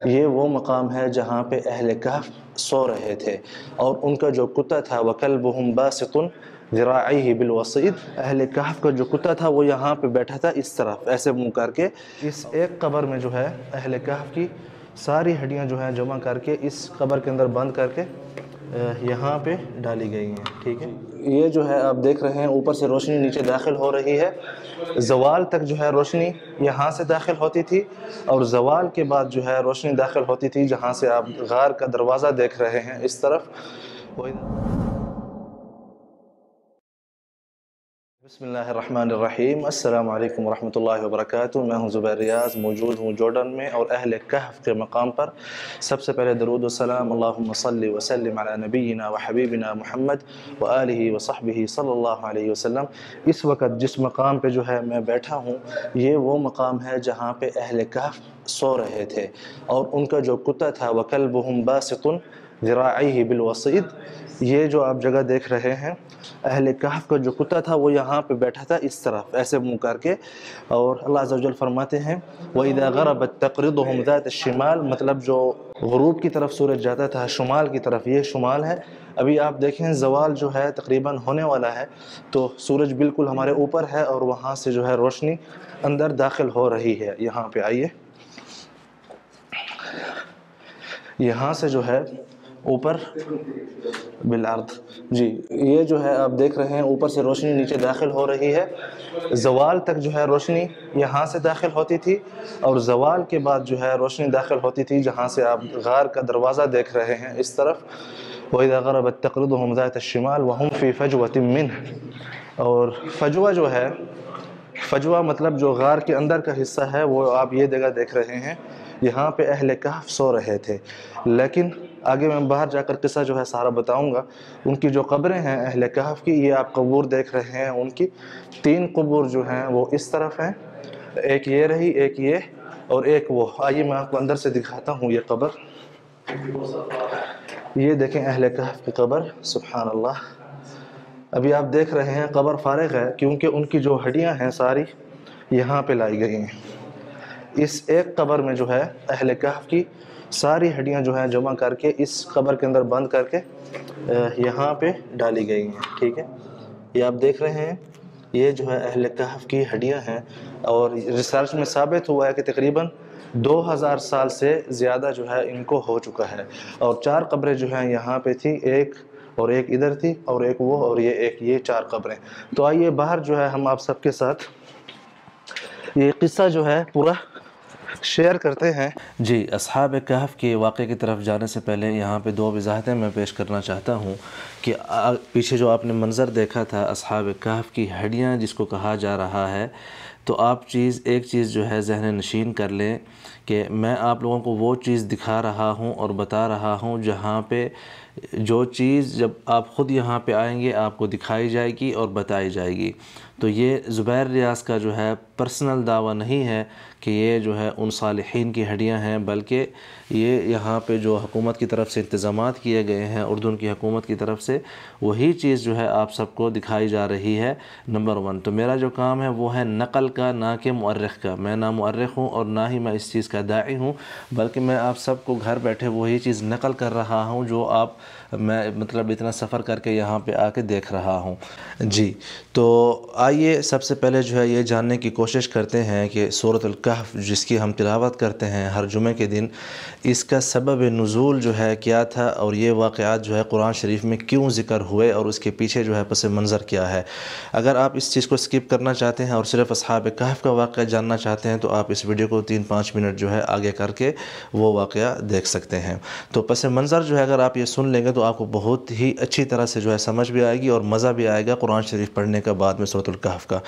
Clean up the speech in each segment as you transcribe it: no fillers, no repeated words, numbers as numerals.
یہ وہ مقام ہے جہاں پہ اہل کہف سو رہے تھے اور ان کا جو کتا تھا وَكَلْبُهُمْ بَاسِطٌ ذِرَاعَيْهِ بِالْوَصِيدِ، اہل کہف کا جو کتا تھا وہ یہاں پہ بیٹھا تھا اس طرف ایسے منہ کر کے۔ اس ایک قبر میں جو ہے اہل کہف کی ساری ہڈیاں جو ہیں جمع کر کے اس قبر کے اندر بند کر کے یہاں پہ ڈالی گئی ہیں، ٹھیک ہے۔ یہ جو ہے آپ دیکھ رہے ہیں اوپر سے روشنی نیچے داخل ہو رہی ہے، زوال تک جو ہے روشنی یہاں سے داخل ہوتی تھی اور زوال کے بعد جو ہے روشنی داخل ہوتی تھی جہاں سے آپ غار کا دروازہ دیکھ رہے ہیں اس طرف۔ بسم اللہ الرحمن الرحیم، السلام علیکم ورحمۃ اللہ وبرکاتہ۔ میں ہوں زبیر ریاض، موجود ہوں جارڈن میں اور اہل کہف کے مقام پر۔ سب سے پہلے درود و سلام اللہم صلی وسلم علی نبینا و حبیبنا محمد و آلہ و صحبہ صلی اللہ علیہ وسلم۔ اس وقت جس مقام پہ جو ہے میں بیٹھا ہوں یہ وہ مقام ہے جہاں پہ اہل کہف سو رہے تھے اور ان کا جو کتا تھا وَكَلْبُهُمْ بَاسِطٌ ذِرَاعَيْهِ بِالْوَصِيدِ، یہ جو آپ جگہ دیکھ رہے ہیں اہل کہف کا جو کتا تھا وہ یہاں پہ بیٹھا تھا اس طرف ایسے منہ کر کے، اور اللہ عز و جل فرماتے ہیں وَإِذَا غَرَبَتْ تَقْرِضُهُمْ ذَاتَ الشِّمَالِ، مطلب جو غروب کی طرف سورج جاتا تھا شمال کی طرف، یہ شمال ہے۔ ابھی آپ دیکھیں زوال جو ہے تقریباً ہونے والا ہے تو سورج بالکل ہمارے اوپر ہے اور وہاں سے جو ہے روشنی اندر داخل ہو رہی ہے۔ یہاں پہ آئیے، یہاں سے جو ہے اوپر بالعرض، جی یہ جو ہے آپ دیکھ رہے ہیں اوپر سے روشنی نیچے داخل ہو رہی ہے، زوال تک جو ہے روشنی یہاں سے داخل ہوتی تھی اور زوال کے بعد جو ہے روشنی داخل ہوتی تھی جہاں سے آپ غار کا دروازہ دیکھ رہے ہیں اس طرف۔ وَإِذَا غَرَبَتْ تَقْرِضُهُمْ ذَاتَ الشِّمَالِ وَهُمْ فِي فَجْوَةٍ مِّنْهُ، اور فجوہ جو ہے، فجوہ مطلب جو غار کے اندر کا حصہ ہے وہ آپ یہ جگہ دیکھ رہے ہیں، یہاں پہ اہل کہف سو رہے تھے۔ لیکن آگے میں باہر جا کر قصہ جو ہے سارا بتاؤں گا۔ ان کی جو قبریں ہیں اہل کہف کی، یہ آپ قبور دیکھ رہے ہیں، ان کی 3 قبور جو ہیں وہ اس طرف ہیں، ایک یہ رہی، ایک یہ اور ایک وہ۔ آئیے میں آپ کو اندر سے دکھاتا ہوں یہ قبر۔ یہ دیکھیں اہل کہف کی قبر، سبحان اللہ۔ ابھی آپ دیکھ رہے ہیں قبر فارغ ہے کیونکہ ان کی جو ہڈیاں ہیں ساری یہاں پہ لائی گئی ہیں۔ اس ایک قبر میں جو ہے اہل کہف کی ساری ہڈیاں جو ہیں جمع کر کے اس قبر کے اندر بند کر کے یہاں پہ ڈالی گئی ہیں، ٹھیک ہے۔ یہ آپ دیکھ رہے ہیں یہ جو ہے اہل کہف کی ہڈیاں ہیں اور ریسرچ میں ثابت ہوا ہے کہ تقریباً 2000 سال سے زیادہ جو ہے ان کو ہو چکا ہے، اور 4 قبریں جو ہیں یہاں پہ تھی، ایک اور ایک ادھر تھی اور ایک وہ اور یہ ایک، یہ 4 قبریں۔ تو آئیے باہر جو ہے ہم آپ سب کے ساتھ یہ قصہ جو ہے پورا شیئر کرتے ہیں۔ جی، اصحاب کہف کے واقعے کی طرف جانے سے پہلے یہاں پہ 2 وضاحتیں میں پیش کرنا چاہتا ہوں کہ پیچھے جو آپ نے منظر دیکھا تھا اصحاب کہف کی ہڈیاں جس کو کہا جا رہا ہے، تو آپ ایک چیز جو ہے ذہن نشین کر لیں کہ میں آپ لوگوں کو وہ چیز دکھا رہا ہوں اور بتا رہا ہوں جہاں پہ جو چیز جب آپ خود یہاں پہ آئیں گے آپ کو دکھائی جائے گی اور بتائی جائے گی۔ تو یہ زبیر ریاض کا جو ہے پرسنل دعویٰ نہیں ہے کہ یہ جو ہے ان صالحین کی ہڈیاں ہیں، بلکہ یہ یہاں پہ جو حکومت کی طرف سے انتظامات کیے گئے ہیں، اردن کی حکومت کی طرف سے، وہی چیز جو ہے آپ سب کو دکھائی جا رہی ہے۔ نمبر 1 تو میرا جو کام ہے وہ ہے نقل کا، نہ کہ مؤرخ کا۔ میں نہ مؤرخ ہوں اور نہ ہی میں اس چیز کا داعی ہوں، بلکہ میں آپ سب کو گھر بیٹھے وہی چیز نقل کر رہا ہوں جو میں مطلب اتنا سفر کر کے یہاں پہ آ کے دیکھ رہا ہوں۔ جی، تو آئیے سب سے پہلے جو ہے یہ جاننے کی کوشش کرتے ہیں کہ سورۃ الکہف جس کی ہم تلاوت کرتے ہیں ہر جمعے کے دن، اس کا سبب نزول جو ہے کیا تھا اور یہ واقعات جو ہے قرآن شریف میں کیوں ذکر ہوئے اور اس کے پیچھے جو ہے پس منظر کیا ہے۔ اگر آپ اس چیز کو سکپ کرنا چاہتے ہیں اور صرف اصحاب کہف کا واقعہ جاننا چاہتے ہیں تو آپ اس ویڈیو کو 3-5 منٹ جو ہے آگے کر کے وہ واقعہ دیکھ سکتے ہیں۔ تو پس منظر جو ہے اگر آپ یہ سن لیں گے تو آپ کو بہت ہی اچھی طرح سے جو ہے سمجھ بھی آئے گی اور مزہ بھی آئے گا قرآن شریف پڑھنے کا بعد میں سورۃ الکہف کا۔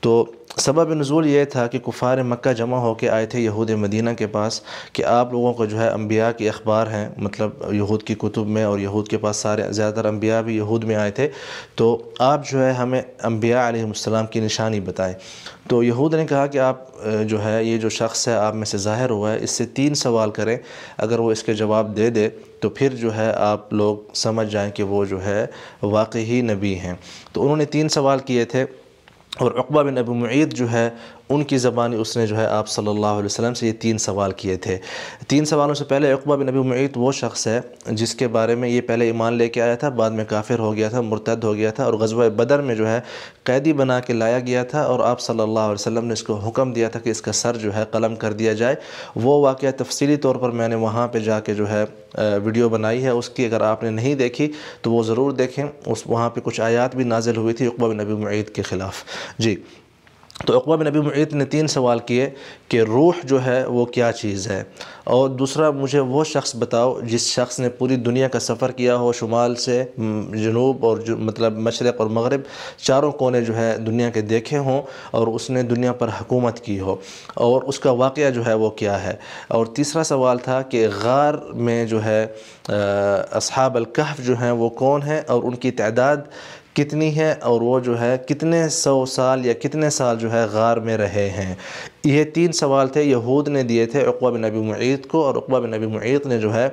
تو سبب نزول یہ تھا کہ کفار مکہ جمع ہو کے آئے تھے یہود مدینہ کے پاس کہ آپ لوگوں کو جو ہے انبیاء کی اخبار ہیں، مطلب یہود کی کتب میں، اور یہود کے پاس زیادہ تر انبیاء بھی یہود میں آئے تھے، تو آپ جو ہے ہمیں انبیاء علیہ السلام کی نشانی بتائیں۔ تو یہود نے کہا کہ آپ جو ہے یہ جو شخص ہے آپ میں سے ظاہر ہوا ہے، اس سے 3 سوال کریں، اگر وہ اس کے جواب دے دے تو پھر جو ہے آپ لوگ سمجھ جائیں کہ وہ جو ہے واقعی نبی ہیں۔ تو انہوں نے 3 سوال کیے تھے اور عقبہ بن ابی معیط جو ہے ان کی زبانی اس نے جو ہے آپ صلی اللہ علیہ وسلم سے یہ 3 سوال کیے تھے۔ 3 سوالوں سے پہلے عقبہ بن ابی معیط وہ شخص ہے جس کے بارے میں یہ پہلے ایمان لے کے آیا تھا، بعد میں کافر ہو گیا تھا، مرتد ہو گیا تھا، اور غزوہ بدر میں جو ہے قیدی بنا کے لایا گیا تھا، اور آپ صلی اللہ علیہ وسلم نے اس کو حکم دیا تھا کہ اس کا سر جو ہے قلم کر دیا جائے۔ وہ واقعہ تفصیلی طور پر میں نے وہاں پہ جا کے جو ہے ویڈیو بنائی ہے، اس کی اگر آپ نے نہیں دیکھی تو وہ ضرور دیکھیں، وہاں پہ کچھ آیات بھی نازل ہوئی تھی عقبہ بن ابی معیط کے خلاف۔ جی، تو عقبہ بن ابی معیط نے 3 سوال کیے کہ روح جو ہے وہ کیا چیز ہے، اور دوسرا مجھے وہ شخص بتاؤ جس شخص نے پوری دنیا کا سفر کیا ہو، شمال سے جنوب اور مطلب مشرق اور مغرب چاروں کونے جو ہے دنیا کے دیکھے ہوں، اور اس نے دنیا پر حکومت کی ہو، اور اس کا واقعہ جو ہے وہ کیا ہے۔ اور تیسرا سوال تھا کہ غار میں جو ہے اصحاب الکہف جو ہیں وہ کون ہیں، اور ان کی تعداد کتنی ہے، اور وہ جو ہے کتنے 100 سال یا کتنے سال جو ہے غار میں رہے ہیں۔ یہ 3 سوال تھے یہود نے دیے تھے عقبہ بن ابی معیط کو، اور عقبہ بن ابی معیط نے جو ہے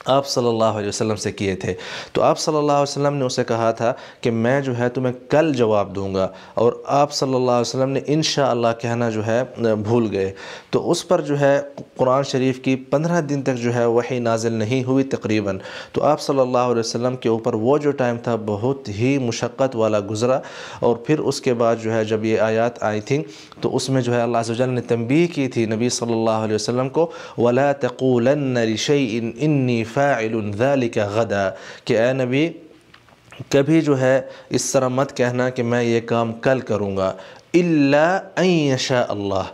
آپ صلی اللہ علیہ وسلم سے کیے تھے۔ تو آپ صلی اللہ علیہ وسلم نے اسے کہا تھا کہ میں جو ہے تمہیں کل جواب دوں گا، اور آپ صلی اللہ علیہ وسلم نے انشاءاللہ کہنا جو ہے بھول گئے۔ تو اس پر جو ہے قرآن شریف کی 15 دن تک جو ہے وحی نازل نہیں ہوئی تقریباً۔ تو آپ صلی اللہ علیہ وسلم کے اوپر وہ جو ٹائم تھا بہت ہی مشقت والا گزرا، اور پھر اس کے بعد جو ہے جب یہ آیات آئی تھیں تو اس میں جو ہے اللہ عز و جل نے تنبیہ کی تھی نبی صلی اللہ علیہ وسلم کو، وَلَا تَقُولَنَّ لِشَيْءٍ إِنِّي فَاعِلٌ ذَلِكَ غَدًا، کہ اے نبی کبھی جو ہے اس طرح مت کہنا کہ میں یہ کام کل کروں گا، إِلَّا أَن يَشَاءَ اللَّهُ،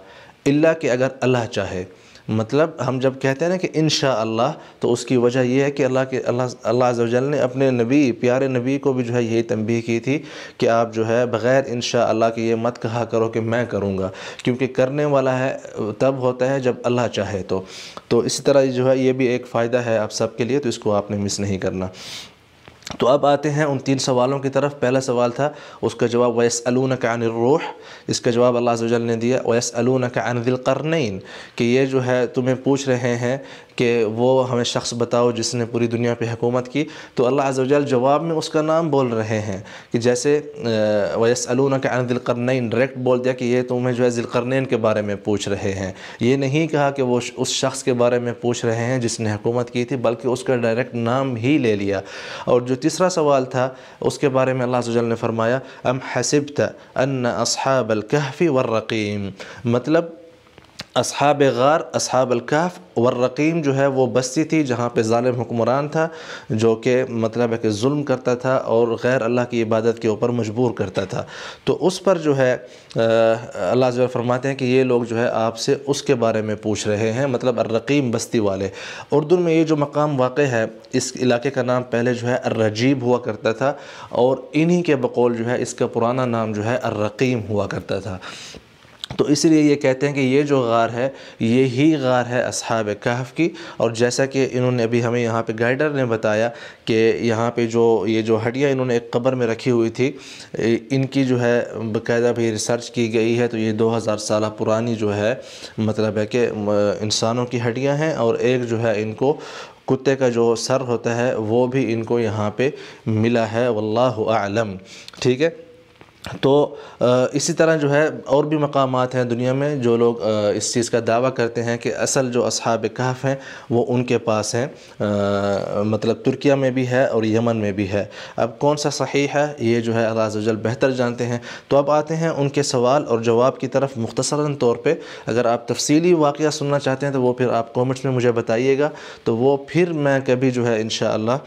الا کہ اگر اللہ چاہے۔ مطلب ہم جب کہتے ہیں نا کہ انشاءاللہ، تو اس کی وجہ یہ ہے کہ اللہ عز و جل نے اپنے نبی، پیارے نبی کو بھی جو ہے یہی تنبیہ کی تھی کہ آپ جو ہے بغیر انشاءاللہ کہ یہ مت کہا کرو کہ میں کروں گا، کیونکہ کرنے والا ہے تب ہوتا ہے جب اللہ چاہے۔ تو اسی طرح جو ہے یہ بھی ایک فائدہ ہے آپ سب کے لیے، تو اس کو آپ نے مس نہیں کرنا۔ تو اب آتے ہیں ان 3 سوالوں کی طرف۔ پہلا سوال تھا، اس کا جواب وَيَسْأَلُونَكَ عَنِ الرُّوحِ، اس کا جواب اللہ عز و جل نے دیا وَيَسْأَلُونَكَ عَنِ ذِي الْقَرْنَيْنِ، کہ یہ جو ہے تمہیں پوچھ رہے ہیں کہ وہ ہمیں شخص بتاؤ جس نے پوری دنیا پہ حکومت کی۔ تو اللہ عز و جل جواب میں اس کا نام بول رہے ہیں، کہ جیسے وَيَسْأَلُونَكَ عَنِ ذِي الْقَرْنَيْنِ ڈائریکٹ بول دیا کہ یہ تمہیں جو ہے ذی القرنین کے بارے میں پوچھ رہے ہیں۔ یہ نہیں کہا کہ وہ اس شخص کے بارے میں پوچھ رہے ہیں جس نے حکومت کی تھی، بلکہ اس کا ڈائریکٹ نام ہی لے لیا۔ اور جو تیسرا سوال تھا اس کے بارے میں اللہ عز و جل نے فرمایا ام حسبت ان اصحاب الکہف والرقیم، مطلب اصحاب غار، اصحاب الکہف والرقیم جو ہے وہ بستی تھی جہاں پہ ظالم حکمران تھا، جو کہ مطلب ہے کہ ظلم کرتا تھا اور غیر اللہ کی عبادت کے اوپر مجبور کرتا تھا۔ تو اس پر جو ہے اللہ عز و جل فرماتے ہیں کہ یہ لوگ جو ہے آپ سے اس کے بارے میں پوچھ رہے ہیں، مطلب الرقیم بستی والے۔ اردو میں یہ جو مقام واقع ہے، اس علاقے کا نام پہلے جو ہے الرجیب ہوا کرتا تھا، اور انہی کے بقول جو ہے اس کا پرانا نام جو ہے الرقیم ہوا کرتا تھا۔ تو اس لیے یہ کہتے ہیں کہ یہ جو غار ہے یہی غار ہے اصحاب کہف کی۔ اور جیسا کہ انہوں نے ابھی ہمیں یہاں پہ گائیڈر نے بتایا کہ یہاں پہ یہ جو ہڈیاں انہوں نے ایک قبر میں رکھی ہوئی تھی، ان کی جو ہے باقاعدہ بھی ریسرچ کی گئی ہے، تو یہ 2000 سالہ پرانی جو ہے مطلب ہے کہ انسانوں کی ہڈیاں ہیں، اور ایک جو ہے ان کو کتے کا جو سر ہوتا ہے وہ بھی ان کو یہاں پہ ملا ہے، واللہ اعلم۔ ٹھیک ہے، تو اسی طرح جو ہے اور بھی مقامات ہیں دنیا میں جو لوگ اس چیز کا دعویٰ کرتے ہیں کہ اصل جو اصحاب کہف ہیں وہ ان کے پاس ہیں، مطلب ترکیہ میں بھی ہے اور یمن میں بھی ہے۔ اب کون سا صحیح ہے یہ جو ہے اللہ عز و جل بہتر جانتے ہیں۔ تو اب آتے ہیں ان کے سوال اور جواب کی طرف مختصراً طور پہ۔ اگر آپ تفصیلی واقعہ سننا چاہتے ہیں تو وہ پھر آپ کومنٹس میں مجھے بتائیے گا، تو وہ پھر میں کبھی جو ہے انشاءاللہ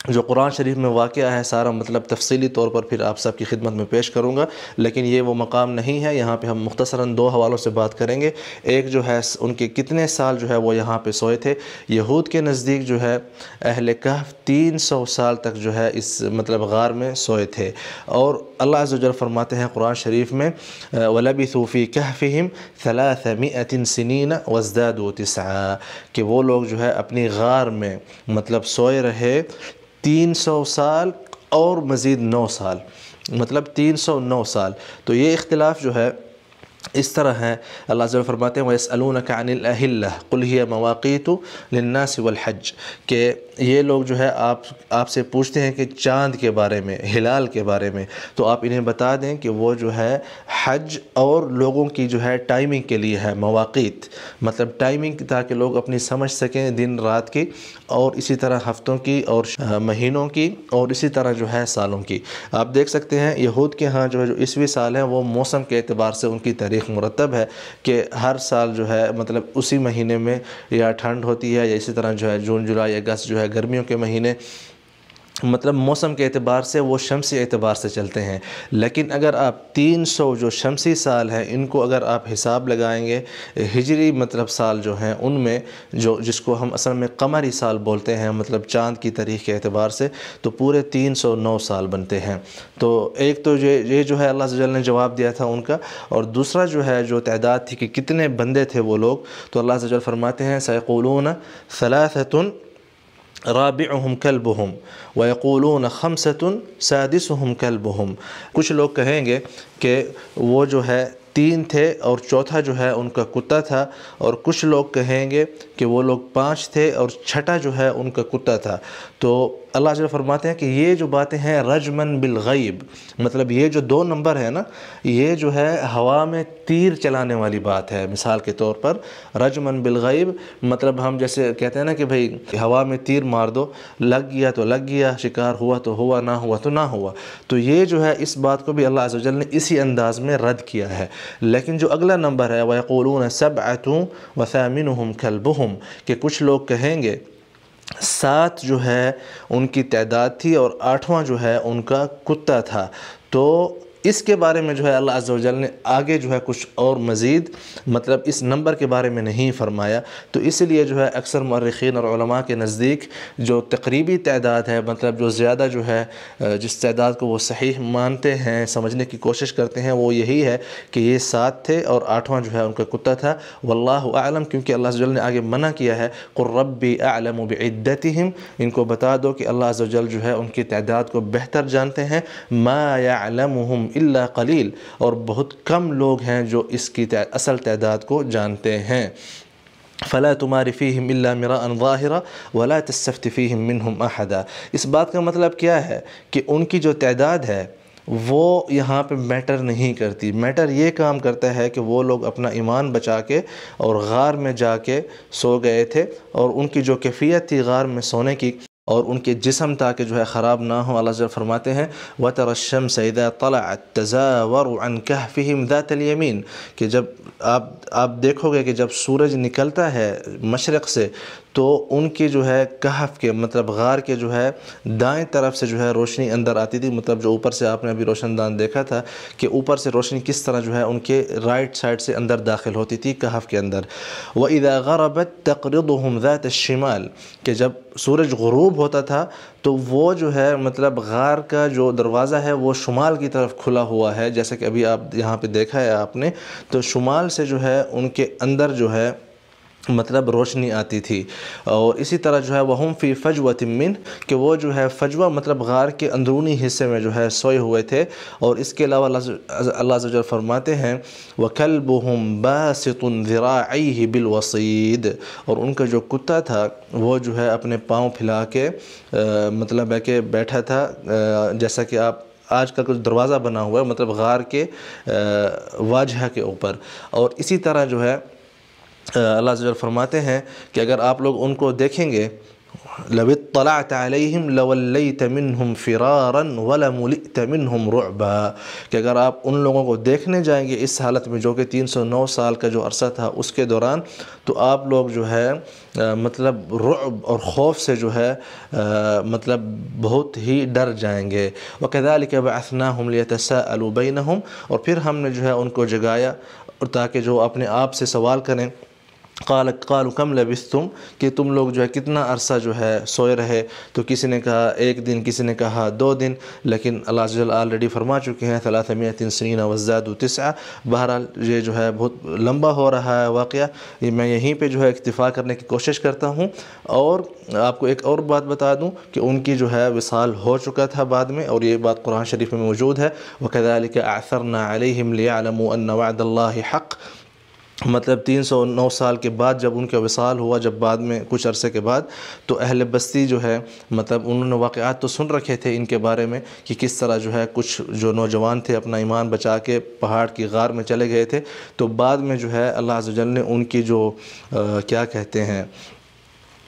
جو قرآن شریف میں واقعہ ہے سارا مطلب تفصیلی طور پر پھر آپ سب کی خدمت میں پیش کروں گا، لیکن یہ وہ مقام نہیں ہے۔ یہاں پہ ہم مختصراً 2 حوالوں سے بات کریں گے۔ ایک جو ہے ان کے کتنے سال جو ہے وہ یہاں پہ سوئے تھے۔ یہود کے نزدیک جو ہے اہل کہف 300 سال تک جو ہے اس مطلب غار میں سوئے تھے، اور اللہ عز و جل فرماتے ہیں قرآن شریف میں وَلَبِثُوا فِي كَهْفِهِمْ 300 سِنِينَ وَازْدَادُوا 9، کہ وہ لوگ جو ہے اپنی غار میں مطلب سوئے رہے 300 سال اور مزید 9 سال، مطلب 309 سال۔ تو یہ اختلاف جو ہے اس طرح ہے اللہ عز و جل فرماتے ہیں وَيَسْأَلُونَكَ عَنِ الْأَهِلَّةِ قُلْ هِيَ مَوَاقِيتُ لِلنَّاسِ وَالْحَجِّ کہ یہ لوگ جو ہے آپ سے پوچھتے ہیں کہ چاند کے بارے میں، ہلال کے بارے میں، تو آپ انہیں بتا دیں کہ وہ جو ہے حج اور لوگوں کی جو ہے ٹائمنگ کے لیے ہے، مواقیت مطلب ٹائمنگ، تاکہ لوگ اپنی سمجھ سکیں دن رات کی، اور اسی طرح ہفتوں کی اور مہینوں کی، اور اسی طرح جو ہے سالوں کی۔ آپ دیکھ سکتے ہیں یہود کے ہاں جو ہے جو عیسوی سال ہے وہ موسم کے اعتبار سے ان کی تاریخ مرتب ہے کہ ہر سال جو ہے مطلب اسی مہینے میں یا ٹھنڈ ہوتی ہے، یا اسی طرح جو ہے جون جولائی اگست جو ہے گرمیوں کے مہینے، مطلب موسم کے اعتبار سے وہ شمسی اعتبار سے چلتے ہیں۔ لیکن اگر آپ 300 جو شمسی سال ہیں ان کو اگر آپ حساب لگائیں گے ہجری مطلب سال جو ہیں ان میں، جس کو ہم اصل میں قمری سال بولتے ہیں مطلب چاند کی تاریخ کے اعتبار سے، تو پورے 309 سال بنتے ہیں۔ تو ایک تو یہ جو ہے اللہ عز و جل نے جواب دیا تھا ان کا، اور دوسرا جو ہے جو تعداد تھی کہ کتنے بندے تھے وہ لوگ، تو اللہ عز و جل فرماتے ہیں سَيَقُولُونَ ثَلَاثَةٌ رابعهم کلبہم ویقولون خمسۃ سادسہم کلبہم، کچھ لوگ کہیں گے کہ وہ جو ہے 3 تھے اور چوتھا جو ہے ان کا کتا تھا، اور کچھ لوگ کہیں گے کہ وہ لوگ 5 تھے اور چھٹا جو ہے ان کا کتا تھا۔ تو اللہ جل فرماتے ہیں کہ یہ جو باتیں ہیں رجمن بالغیب، مطلب یہ جو 2 نمبر ہے نا، یہ جو ہے ہوا میں تیر چلانے والی بات ہے۔ مثال کے طور پر رجمن بالغیب مطلب ہم جیسے کہتے ہیں نا کہ بھئی ہوا میں تیر مار دو، لگ گیا تو لگ گیا، شکار ہوا تو ہوا، نہ ہوا تو نہ ہوا۔ تو یہ جو ہے اس بات کو بھی اللہ عز و جل نے اسی انداز میں رد کیا ہے۔ لیکن جو اگلا نمبر ہے وَيَقُولُونَ سَبْعَةٌ وَثَامِنُهُمْ كَلْبُهُمْ کہ کچھ لوگ کہیں گے 7 جو ہے ان کی تعداد تھی اور 8واں جو ہے ان کا کتا تھا۔ تو اس کے بارے میں جو ہے اللہ عز و جل نے آگے جو ہے کچھ اور مزید مطلب اس نمبر کے بارے میں نہیں فرمایا۔ تو اس لیے جو ہے اکثر مورخین اور علماء کے نزدیک جو تقریبی تعداد ہے، مطلب جو زیادہ جو ہے جس تعداد کو وہ صحیح مانتے ہیں، سمجھنے کی کوشش کرتے ہیں، وہ یہی ہے کہ یہ 7 تھے اور 8واں جو ہے ان کا کتا تھا۔ واللہ اعلم، کیونکہ اللہ عز و جل نے آگے منع کیا ہے قُلْ رَبِّي أَعْلَمُ بِعِدَّتِهِمْ، ان کو بتا دو کہ اللہ عز و جل جو ہے ان کی تعداد کو بہتر جانتے ہیں۔ مَا يَعْلَمُهُمْ إِلَّا قَلِيلٌ، اور بہت کم لوگ ہیں جو اس کی اصل تعداد کو جانتے ہیں۔ فَلَا تُمَارِ فِيهِمْ إِلَّا مِرَاءً ظَاهِرًا وَلَا تَسْتَفْتِ فِيهِمْ مِنْهُمْ أَحَدًا۔ اس بات کا مطلب کیا ہے کہ ان کی جو تعداد ہے وہ یہاں پہ میٹر نہیں کرتی، میٹر یہ کام کرتا ہے کہ وہ لوگ اپنا ایمان بچا کے اور غار میں جا کے سو گئے تھے، اور ان کی جو کیفیت تھی غار میں سونے کی، اور ان کے جسم تاکہ جو ہے خراب نہ ہو، اللہ جل فرماتے ہیں وَتَرَى الشَّمْسَ إِذَا طَلَعَتْ تَزَاوَرُ عَنْ كَهْفِهِمْ ذَاتَ الْيَمِينِ کہ جب آپ دیکھو گے کہ جب سورج نکلتا ہے مشرق سے تو ان کی جو ہے کہف کے مطلب غار کے جو ہے دائیں طرف سے جو ہے روشنی اندر آتی تھی، مطلب جو اوپر سے آپ نے ابھی روشن دان دیکھا تھا کہ اوپر سے روشنی کس طرح جو ہے ان کے رائٹ سائڈ سے اندر داخل ہوتی تھی کہف کے اندر۔ وَإِذَا غَرَبَتْ تَقْرِضُهُمْ ذَاتَ الشِّمَالِ کہ جب سورج غروب ہوتا تھا تو وہ جو ہے مطلب غار کا جو دروازہ ہے وہ شمال کی طرف کھلا ہوا ہے، جیسا کہ ابھی آپ یہاں پہ دیکھا ہے آپ نے، تو شمال سے جو ہے ان کے اندر جو ہے مطلب روشنی آتی تھی۔ اور اسی طرح جو ہے وَهُمْ فِي فَجْوَةٍ مِّنْهُ کہ وہ جو ہے فجوہ مطلب غار کے اندرونی حصے میں جو ہے سوئے ہوئے تھے۔ اور اس کے علاوہ اللہ عز و جل فرماتے ہیں وَكَلْبُهُمْ بَاسِطٌ ذِرَاعَيْهِ بِالْوَصِيدِ اور ان کا جو کتا تھا وہ جو ہے اپنے پاؤں پھیلا کے مطلب ہے کہ بیٹھا تھا، جیسا کہ آپ آج کل کچھ دروازہ بنا ہوا ہے مطلب غار کے واجہہ کے اوپر۔ اور اسی طرح جو ہے اللہ عز و جل فرماتے ہیں کہ اگر آپ لوگ ان کو دیکھیں گے لَوِ اطَّلَعْتَ عَلَيْهِمْ لَوَلَّيْتَ مِنْهُمْ فِرَارًا وَلَمُلِئْتَ مِنْهُمْ رُعْبًا کہ اگر آپ ان لوگوں کو دیکھنے جائیں گے اس حالت میں جو کہ 309 سال کا جو عرصہ تھا اس کے دوران، تو آپ لوگ جو ہے مطلب رعب اور خوف سے جو ہے مطلب بہت ہی ڈر جائیں گے۔ وَكَذَلِكَ بَعَثْنَاهُمْ لِيَتَسَاءَلُوا بَيْنَهُمْ اور پھر ہم نے جو ہے ان کو جگایا اور تاکہ جو اپنے آپ سے سوال کریں قالوا کم لبثتم کہ تم لوگ جو ہے کتنا عرصہ جو ہے سوئے رہے، تو کسی نے کہا 1 دن، کسی نے کہا 2 دن، لیکن اللہ عز و جل آلریڈی فرما چکے ہیں 300 سنین وازدادوا 9۔ بہرحال یہ جو ہے بہت لمبا ہو رہا ہے واقعہ، میں یہیں پہ جو ہے اکتفا کرنے کی کوشش کرتا ہوں۔ اور آپ کو ایک اور بات بتا دوں کہ ان کی جو ہے وصال ہو چکا تھا بعد میں، اور یہ بات قرآن شریف میں موجود ہے، وَكَذَلِكَ أَعْثَرْنَا عَلَيْهِمْ لِيَعْلَمُوا أَنَّ وَعْدَ اللَّهِ حَقٌّ۔ مطلب 309 سال کے بعد جب ان کا وصال ہوا، جب بعد میں کچھ عرصے کے بعد، تو اہل بستی جو ہے مطلب انہوں نے واقعات تو سن رکھے تھے ان کے بارے میں کہ کس طرح جو ہے کچھ جو نوجوان تھے اپنا ایمان بچا کے پہاڑ کی غار میں چلے گئے تھے، تو بعد میں جو ہے اللہ عز و جل نے ان کی جو کیا کہتے ہیں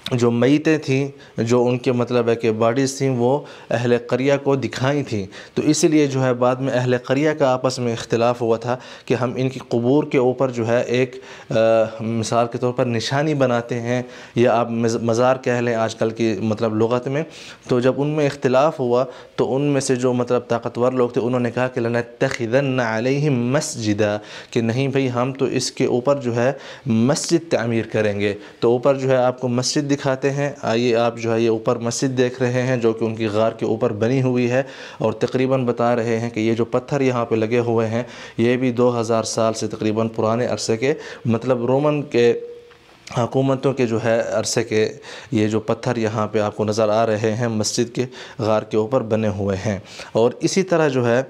جو میتیں تھیں، جو ان کے مطلب ہے کہ باڈیز تھیں، وہ اہل قریہ کو دکھائیں تھیں، تو اسی لیے جو ہے بعد میں اہل قریہ کا آپس میں اختلاف ہوا تھا کہ ہم ان کی قبور کے اوپر جو ہے ایک مثال کے طور پر نشانی بناتے ہیں، یا آپ مزار کہہ لیں آج کل کی مطلب لغت میں۔ تو جب ان میں اختلاف ہوا تو ان میں سے جو مطلب طاقتور لوگ تھے انہوں نے کہا کہ لَنَتَّخِذَنَّ عَلَيْهِمْ مَسْجِدًا، کہ نہیں بھئی ہم تو اس کے اوپر جو ہے مسجد تعمیر کریں گے۔ تو اوپر جو ہے آپ کو مسجد دکھاتے ہیں، آئیے آپ جو ہے یہ اوپر مسجد دیکھ رہے ہیں جو کہ ان کی غار کے اوپر بنی ہوئی ہے، اور تقریباً بتا رہے ہیں کہ یہ جو پتھر یہاں پہ لگے ہوئے ہیں یہ بھی 2000 سال سے تقریباً پرانے عرصے کے، مطلب رومن کے حکومتوں کے جو ہے عرصے کے یہ جو پتھر یہاں پہ آپ کو نظر آ رہے ہیں مسجد کے غار کے اوپر بنے ہوئے ہیں۔ اور اسی طرح جو ہے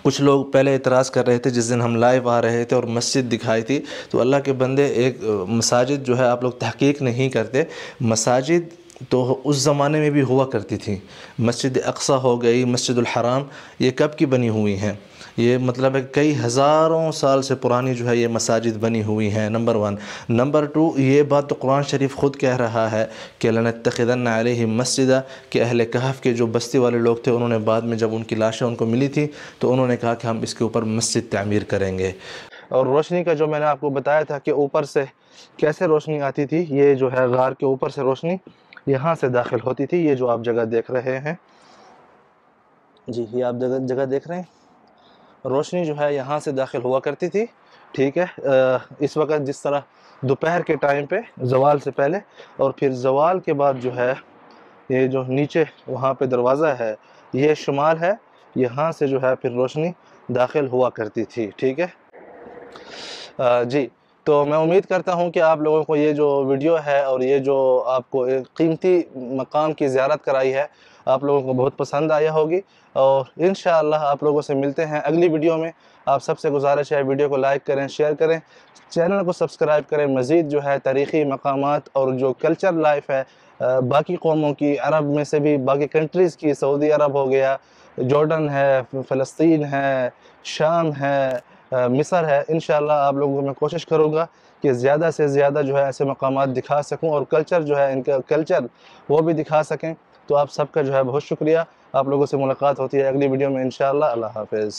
کچھ لوگ پہلے اعتراض کر رہے تھے جس دن ہم لائیو آ رہے تھے اور مسجد دکھائی تھی، تو اللہ کے بندے ایک مساجد جو ہے آپ لوگ تحقیق نہیں کرتے، مساجد تو اس زمانے میں بھی ہوا کرتی تھی۔ مسجد اقصی ہو گئی، مسجد الحرام، یہ کب کی بنی ہوئی ہیں؟ یہ مطلب ہے کئی ہزاروں سال سے پرانی جو ہے یہ مساجد بنی ہوئی ہیں، نمبر 1۔ نمبر 2، یہ بات تو قرآن شریف خود کہہ رہا ہے کہ لَنَتَّخِذَنَّ عَلَيْهِمْ مَسْجِدًا، کہ اہل کہف کے جو بستی والے لوگ تھے انہوں نے بعد میں جب ان کی لاشیں ان کو ملی تھی تو انہوں نے کہا کہ ہم اس کے اوپر مسجد تعمیر کریں گے۔ اور روشنی کا جو میں نے آپ کو بتایا تھا کہ اوپر سے کیسے روشنی آتی تھی، یہ جو ہے غار کے اوپر سے روشنی یہاں سے داخل ہوتی تھی، یہ جو آپ جگہ دیکھ رہے ہیں، جی یہ آپ جگہ دیکھ رہے ہیں، روشنی جو ہے یہاں سے داخل ہوا کرتی تھی، ٹھیک ہے۔ اس وقت جس طرح دوپہر کے ٹائم پہ زوال سے پہلے، اور پھر زوال کے بعد جو ہے یہ جو نیچے وہاں پہ دروازہ ہے یہ شمال ہے، یہاں سے جو ہے پھر روشنی داخل ہوا کرتی تھی، ٹھیک ہے۔ جی تو میں امید کرتا ہوں کہ آپ لوگوں کو یہ جو ویڈیو ہے اور یہ جو آپ کو ایک قیمتی مقام کی زیارت کرائی ہے آپ لوگوں کو بہت پسند آیا ہوگی، اور انشاءاللہ آپ لوگوں سے ملتے ہیں اگلی ویڈیو میں۔ آپ سب سے گزارش ہے ویڈیو کو لائک کریں، شیئر کریں، چینل کو سبسکرائب کریں، مزید جو ہے تاریخی مقامات اور جو کلچر لائف ہے باقی قوموں کی، عرب میں سے بھی باقی کنٹریز کی، سعودی عرب ہو گیا، جارڈن ہے، فلسطین ہے، شام ہے، مصر ہے، انشاءاللہ آپ لوگوں کو میں کوشش کروں گا کہ زیادہ سے زیادہ جو ہے ایسے مقامات دکھا سکوں، اور کلچر جو ہے ان کا کلچر وہ بھی دکھا سکیں۔ تو آپ سب کا جو ہے بہت شکریہ، آپ لوگوں سے ملاقات ہوتی ہے اگلی ویڈیو میں انشاءاللہ۔ اللہ حافظ۔